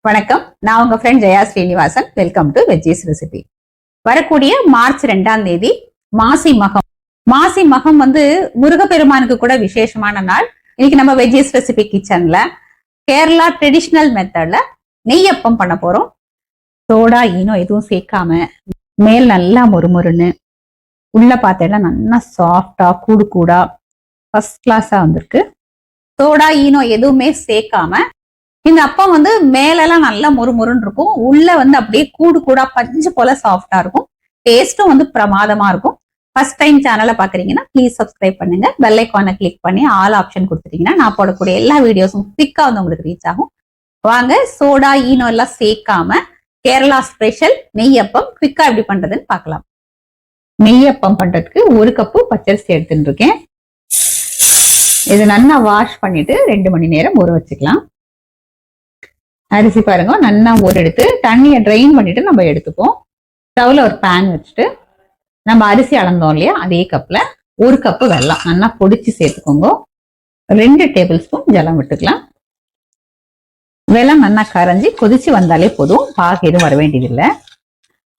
வணக்கம், நான் உங்க friend Jaya Srinivasan. Welcome to veggies recipe. வரக்கூடிய மார்ச் 2ஆம் தேதி மாசி மகம். மாசி மகம் வந்து முருகப்பெருமானுக்கு கூட விசேஷமான நாள். இன்னைக்கு நம்ம வெஜ்ஜீஸ் ரெசிபி கிச்சன்ல கேரளா ட்ரெடிஷ்னல் மெத்தட்ல நெய்யப்பம் பண்ண போறோம். சோடா ஈனோ எதுவும் சேர்க்காம மேல் நல்லா மொறுமொறுன்னு, உள்ள பார்த்தேன்னா நல்லா சாஃப்டா கூடு கூடா ஃபர்ஸ்ட் கிளாஸா வந்திருக்கு. சோடா ஈனோ எதுவுமே சேர்க்காம இந்த அப்பம் வந்து மேலெல்லாம் நல்லா மொறுமொறுன்னு இருக்கும், உள்ள வந்து அப்படியே கூடு கூடா பஞ்சு போல சாஃப்டா இருக்கும். டேஸ்டும் வந்து பிரமாதமா இருக்கும். ஃபர்ஸ்ட் டைம் சேனலை பாக்குறீங்கன்னா ப்ளீஸ் சப்ஸ்கிரைப் பண்ணுங்க. பெல் ஐகானை கிளிக் பண்ணி ஆல் ஆப்ஷன் கொடுத்துட்டீங்கன்னா நான் போடக்கூடிய எல்லா வீடியோஸும் குவிக்கா வந்து உங்களுக்கு ரீச் ஆகும். வாங்க, சோடா ஈனோ எல்லாம் சேர்க்காம கேரளா ஸ்பெஷல் நெய்யப்பம் குவிக்கா எப்படி பண்றதுன்னு பார்க்கலாம். நெய்யப்பம் பண்றதுக்கு 1 கப்பு பச்சரிசி எடுத்துட்டு இருக்கேன். இது நல்லா வாஷ் பண்ணிட்டு 2 மணி நேரம் ஊற வச்சுக்கலாம். அரிசி பாருங்க நல்லா ஊற எடுத்து தண்ணியை ட்ரைன் பண்ணிட்டு நம்ம எடுத்துப்போம். ஸ்டவ்ல ஒரு பேன் வச்சுட்டு நம்ம அரிசி அளந்தோம் இல்லையா, அதே கப்ல 1 கப்பு வெல்லம் நல்லா பொடிச்சு சேர்த்துக்கோங்க. 2 டேபிள் ஸ்பூன் ஜலம் விட்டுக்கலாம். வெல்லம் நல்லா கரைஞ்சி கொதிச்சு வந்தாலே போதும், பாகு எதுவும் வர வேண்டியதில்லை.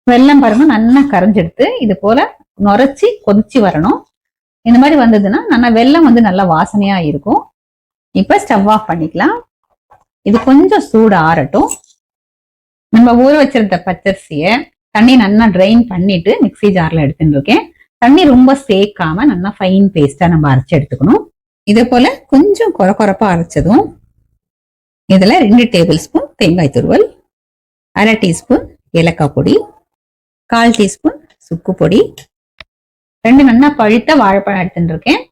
வெல்லம் பாருங்க நல்லா கரைஞ்செடுத்து இது போல நுரைச்சி கொதிச்சு வரணும். இந்த மாதிரி வந்ததுன்னா நல்லா வெல்லம் வந்து நல்லா வாசனையா இருக்கும். இப்ப ஸ்டவ் ஆஃப் பண்ணிக்கலாம். இது கொஞ்சம் சூடு ஆறட்டும். நம்ம ஊற வச்சிருந்த பச்சரிசிய தண்ணி நல்லா ட்ரைன் பண்ணிட்டு மிக்ஸி ஜார்ல எடுத்துட்டு இருக்கேன். தண்ணி ரொம்ப சேர்க்காம நல்லா ஃபைன் பேஸ்டா நம்ம அரைச்சு எடுத்துக்கணும். இதே போல கொஞ்சம் கொரப்பா அரைச்சதும் இதுல 2 டேபிள் ஸ்பூன் தேங்காய் துருவல், 1/2 டீஸ்பூன் ஏலக்காய் பொடி, 1/4 டீஸ்பூன் சுக்கு பொடி, 2 நல்லா பழுத்த வாழைப்பழம் எடுத்துட்டு இருக்கேன்.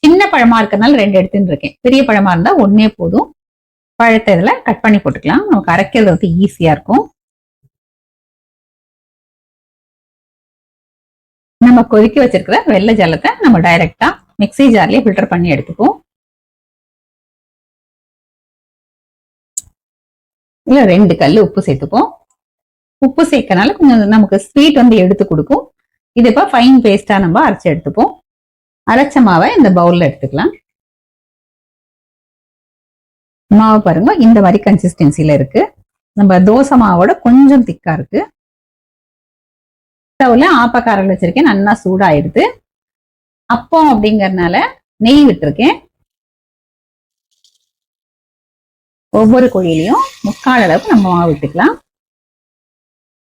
சின்ன பழமா இருக்கிறதுனால 2 எடுத்துட்டு இருக்கேன். பெரிய பழமா இருந்தா 1 போதும். பழத்தை இதுல கட் பண்ணி போட்டுக்கலாம். நமக்கு அரைக்கிறது வந்து ஈஸியா இருக்கும். நம்ம கொதிக்க வச்சிருக்கிற வெள்ளை ஜலத்தை நம்ம டைரக்டா மிக்ஸி ஜார்லயே ஃபில்டர் பண்ணி எடுத்துப்போம். இல்ல 2 கல் உப்பு சேர்த்துப்போம். உப்பு சேர்க்கனால கொஞ்சம் நமக்கு ஸ்வீட் வந்து எடுத்து கொடுக்கும். இது இப்ப ஃபைன் பேஸ்டா நம்ம அரைச்சு எடுத்துப்போம். அரைச்ச மாவை இந்த பவுல்ல எடுத்துக்கலாம். மாவு பாருங்க இந்த மாதிரி கன்சிஸ்டன்சில இருக்கு. நம்ம தோசை மாவோட கொஞ்சம் திக்கா இருக்கு. ஸ்டவ்ல ஆப்பக்காரல் வச்சிருக்கேன், நல்லா சூடாயிடுது. அப்பம் அப்படிங்கறதுனால நெய் விட்டுருக்கேன். ஒவ்வொரு குழியிலையும் 3/4 அளவுக்கு நம்ம மாவு விட்டுக்கலாம்.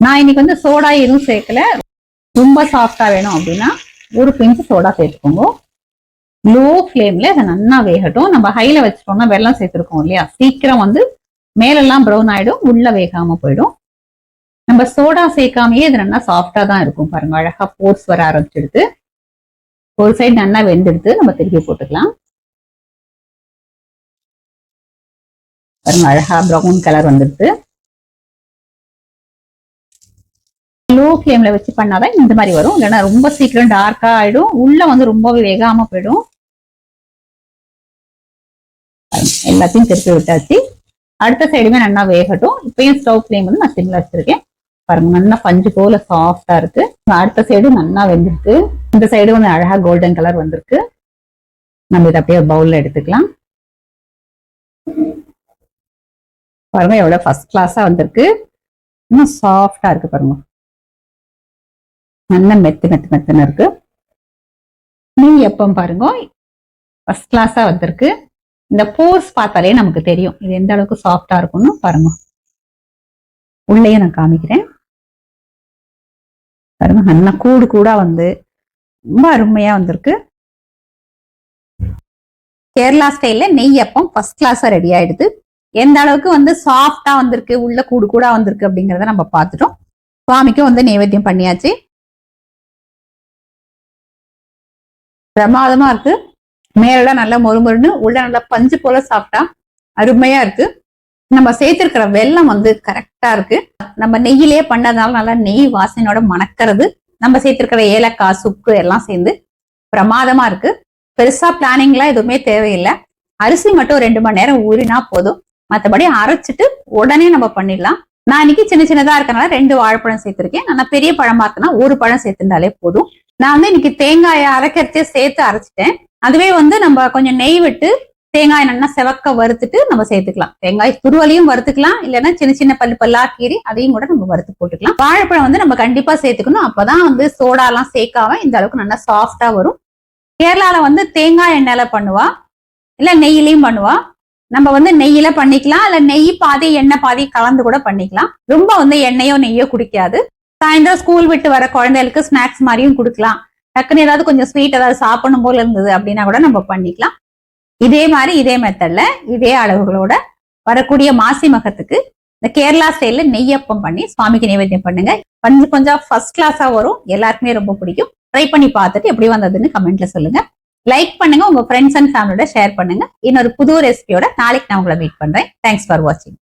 நான் இன்னைக்கு வந்து சோடா எதுவும் சேர்க்கல. ரொம்ப சாஃப்டா வேணும் அப்படின்னா 1 பிஞ்ச் சோடா சேர்த்துக்கோங்க. லோ ஃப்ளேம்ல அதை நல்லா வேகட்டும். நம்ம ஹைல வச்சிட்டோம்னா வெல்லம் சேர்த்துருக்கோம் இல்லையா, சீக்கிரம் வந்து மேலெல்லாம் ப்ரௌன் ஆயிடும், உள்ள வேகாம போயிடும். நம்ம சோடா சேர்க்காமயே இது நல்லா சாஃப்டா தான் இருக்கும். பாருங்க அழகா போர்ஸ் வர ஆரம்பிச்சிடுது. ஒரு சைடு நல்லா வெந்தெடுத்து நம்ம திருப்பி போட்டுக்கலாம். பாருங்க அழகா ப்ரௌன் கலர் வந்துடுது. லோ ஃப்ளேம்ல வச்சு பண்ணாதான் இந்த மாதிரி வரும். இல்லைன்னா ரொம்ப சீக்கிரம் டார்க்கா ஆயிடும், உள்ள வந்து ரொம்பவே வேகாம போயிடும். எல்லாத்தையும் திருப்பி விட்டாச்சு. அடுத்த சைடுமே நல்லா வேகட்டும். இப்பயும் ஸ்டவ் ஃப்ளேம் வந்து நான் சிம்ல வச்சிருக்கேன். பாருங்க நல்லா பஞ்சு போல சாஃப்டா இருக்கு. அடுத்த சைடு நல்லா வெந்திருக்கு. இந்த சைடு வந்து அழகா கோல்டன் கலர் வந்திருக்கு. நம்ம இதை அப்படியே பவுல்ல எடுத்துக்கலாம். பாருங்க எவ்வளவு ஃபர்ஸ்ட் கிளாஸா வந்திருக்கு. இன்னும் சாஃப்டா இருக்கு பாருங்க, நல்லா மெத்துன்னு இருக்கு. நெய்யப்பம் பாருங்க ஃபர்ஸ்ட் கிளாஸா வந்திருக்கு. இந்த போர்ஸ் பார்த்தாலே நமக்கு தெரியும் இது எந்த அளவுக்கு சாஃப்டா இருக்கும்னு. பாருங்க உள்ளேயே நான் காமிக்கிறேன். பாருங்க நல்லா கூடு கூடா வந்து ரொம்ப அருமையா வந்திருக்கு. கேரளா ஸ்டைல்ல நெய்யப்பம் ஃபர்ஸ்ட் கிளாஸா ரெடி ஆயிடுது. எந்த அளவுக்கு வந்து சாஃப்டா வந்திருக்கு, உள்ள கூடு கூடா வந்திருக்கு அப்படிங்கறத நம்ம பார்த்துட்டோம். சுவாமிக்கும் வந்து நைவேத்தியம் பண்ணியாச்சு. பிரமாதமா இருக்கு. மேலெல்லாம் நல்லா மொறுமொறுன்னு, உள்ள நல்லா பஞ்சு போல சாப்பிட்டா அருமையா இருக்கு. நம்ம சேர்த்திருக்கிற வெல்லம் வந்து கரெக்டா இருக்கு. நம்ம நெய்யிலேயே பண்ணதுனால நல்லா நெய் வாசனையோட மணக்கிறது. நம்ம சேர்த்திருக்கிற ஏலக்காய் சுக்கு எல்லாம் சேர்ந்து பிரமாதமா இருக்கு. பெருசா பிளானிங்லாம் எதுவுமே தேவையில்லை. அரிசி மட்டும் 2 மணி நேரம் ஊறினா போதும். மற்றபடி அரைச்சிட்டு உடனே நம்ம பண்ணிடலாம். நான் இன்னைக்கு சின்ன சின்னதா இருக்கனால 2 வாழைப்பழம் சேர்த்திருக்கேன். நான் பெரிய பழமா இருக்குன்னா 1 பழம் சேர்த்திருந்தாலே போதும். நான் வந்து இன்னைக்கு தேங்காயை அரைக்கிறதே சேர்த்து அரைச்சிட்டேன். அதுவே வந்து நம்ம கொஞ்சம் நெய் விட்டு தேங்காய் நல்லா செவக்க வறுத்துட்டு நம்ம சேர்த்துக்கலாம். தேங்காய் துருவலையும் வறுத்துக்கலாம், இல்லைன்னா சின்ன சின்ன பல்லா கீறி அதையும் கூட நம்ம வறுத்து போட்டுக்கலாம். வாழைப்பழம் வந்து நம்ம கண்டிப்பா சேர்த்துக்கணும். அப்பதான் வந்து சோடா எல்லாம் சேர்க்காம இந்த அளவுக்கு நல்லா சாஃப்டா வரும். கேரளால வந்து தேங்காய் எண்ணெயில பண்ணுவா, இல்ல நெய்யிலையும் பண்ணுவா. நம்ம வந்து நெய்யில பண்ணிக்கலாம், இல்ல நெய் பாதி எண்ணெய் பாதி கலந்து கூட பண்ணிக்கலாம். ரொம்ப வந்து எண்ணெயோ நெய்யோ குடிக்காது. சாயந்தரம் ஸ்கூல் விட்டு வர குழந்தைகளுக்கு ஸ்நாக்ஸ் மாதிரியும் கொடுக்கலாம். டக்குன்னு ஏதாவது கொஞ்சம் ஸ்வீட் ஏதாவது சாப்பிடணும் போல இருந்தது அப்படின்னா கூட நம்ம பண்ணிக்கலாம். இதே மாதிரி இதே மெத்தட்ல இதே அளவுகளோட வரக்கூடிய மாசி மகத்துக்கு இந்த கேரளா ஸ்டைல்ல நெய்யப்பம் பண்ணி சுவாமிக்கு நைவேத்தியம் பண்ணுங்க. கொஞ்சம் கொஞ்சம் ஃபர்ஸ்ட் கிளாஸா வரும், எல்லாருக்குமே ரொம்ப பிடிக்கும். ட்ரை பண்ணி பார்த்துட்டு எப்படி வந்ததுன்னு கமெண்ட்ல சொல்லுங்க. லைக் பண்ணுங்க, உங்க ஃப்ரெண்ட்ஸ் அண்ட் ஃபேமிலியோட ஷேர் பண்ணுங்க. இன்னொரு புது ரெசிபியோட நாளைக்கு நான் உங்களை மீட் பண்றேன். தேங்க்ஸ் ஃபார் வாட்சிங்.